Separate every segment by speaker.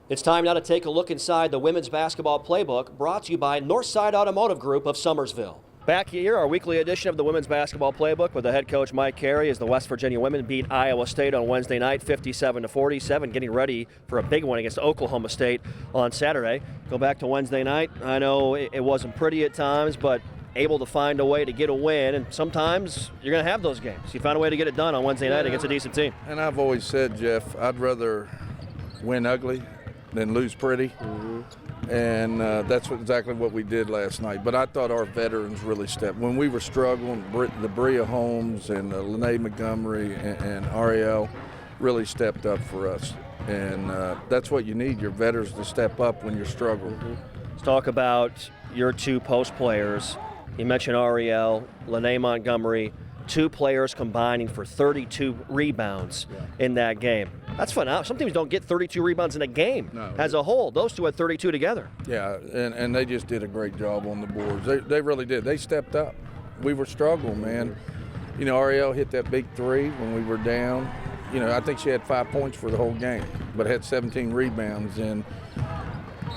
Speaker 1: It's time now to take a look inside the women's basketball playbook, brought to you by Northside Automotive Group of Summersville. Back here, our weekly edition of the women's basketball playbook with the head coach Mike Carey as the West Virginia women beat Iowa State on Wednesday night 57-47, getting ready for a big one against Oklahoma State on Saturday. Go back to Wednesday night. I know it wasn't pretty at times, but able to find a way to get a win, and sometimes you're going to have those games. You found a way to get it done on Wednesday night against a decent team.
Speaker 2: And I've always said, Jeff, I'd rather win ugly than lose pretty. And that's exactly what we did last night. But I thought our veterans really stepped. When we were struggling, the Bria Holmes and Lene Montgomery and Ariel really stepped up for us. And that's what you need, your veterans to step up when you're struggling.
Speaker 1: Let's talk about your two post players. You mentioned Ariel, Lene Montgomery, two players combining for 32 rebounds in that game. That's phenomenal. Some teams don't get 32 rebounds in a game as a whole. Those two had 32 together.
Speaker 2: Yeah, and they just did a great job on the boards. They really did. They stepped up. We were struggling, man. You know, Ariel hit that big three when we were down. You know, I think she had 5 points for the whole game, but had 17 rebounds. And,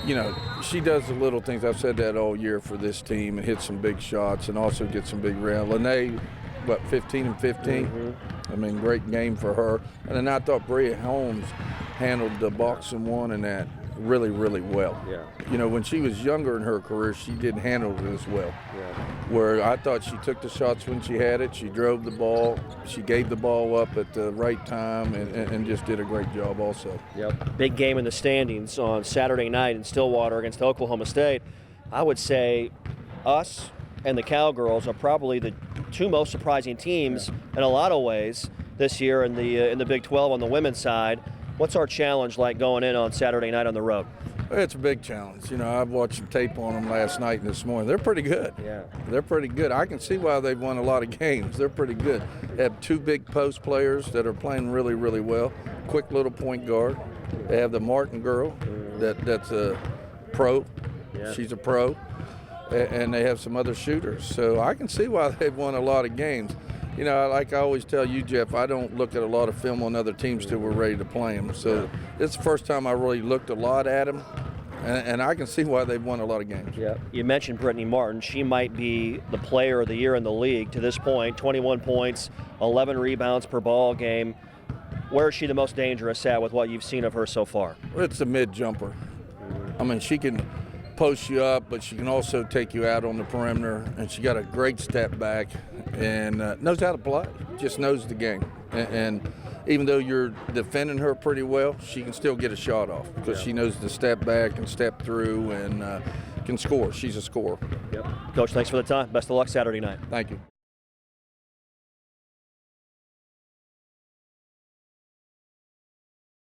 Speaker 2: you know, she does the little things. I've said that all year for this team, and hit some big shots and also get some big rounds. Lene, 15 and 15? I mean, great game for her. And then I thought Bria Holmes handled the box and one and that really, really well.
Speaker 1: Yeah.
Speaker 2: You know, when she was younger in her career, she didn't handle it as well. Where I thought she took the shots when she had it, she drove the ball, she gave the ball up at the right time, and just did a great job also.
Speaker 1: Big game in the standings on Saturday night in Stillwater against Oklahoma State. I would say us and the Cowgirls are probably the two most surprising teams in a lot of ways this year in the Big 12 on the women's side. What's our challenge like going in on Saturday night on the road?
Speaker 2: It's a big challenge. You know, I've watched some tape on them last night and this morning. They're pretty good.
Speaker 1: Yeah.
Speaker 2: They're pretty good. I can see why they've won a lot of games. They're pretty good. They have two big post players that are playing really, really well. Quick little point guard. They have the Martin girl that's a pro.
Speaker 1: Yeah.
Speaker 2: She's a pro. And they have some other shooters. So I can see why they've won a lot of games. You know, like I always tell you, Jeff, I don't look at a lot of film on other teams till we're ready to play them. So it's the first time I really looked a lot at them, and I can see why they've won a lot of games.
Speaker 1: Yeah. You mentioned Brittany Martin. She might be the player of the year in the league to this point. 21 points, 11 rebounds per ball game. Where is she the most dangerous at with what you've seen of her so far?
Speaker 2: It's a mid-jumper. I mean, she can post you up, but she can also take you out on the perimeter, and she got a great step back and knows how to play, just knows the game. And even though you're defending her pretty well, she can still get a shot off because she knows to step back and step through and can score. She's a scorer.
Speaker 1: Coach, thanks for the time. Best of luck Saturday night.
Speaker 2: Thank you.